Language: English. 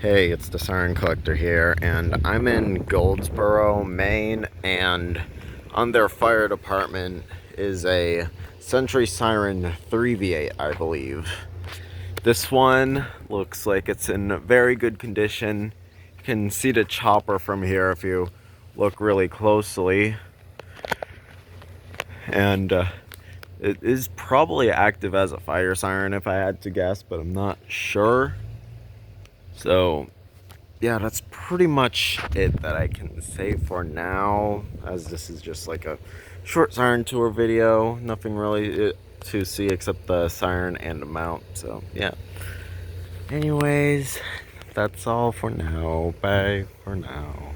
Hey, it's the Siren Collector here, and I'm in Gouldsboro, Maine, and on their fire department is a Sentry Siren 3V8, I believe. This one looks like it's in very good condition. You can see the chopper from here if you look really closely. And it is probably active as a fire siren if I had to guess, but I'm not sure. So yeah, that's pretty much it that I can say for now, as this is just like a short siren tour video. Nothing really to see except the siren and the mount. So yeah, anyways, that's all for now. Bye for now.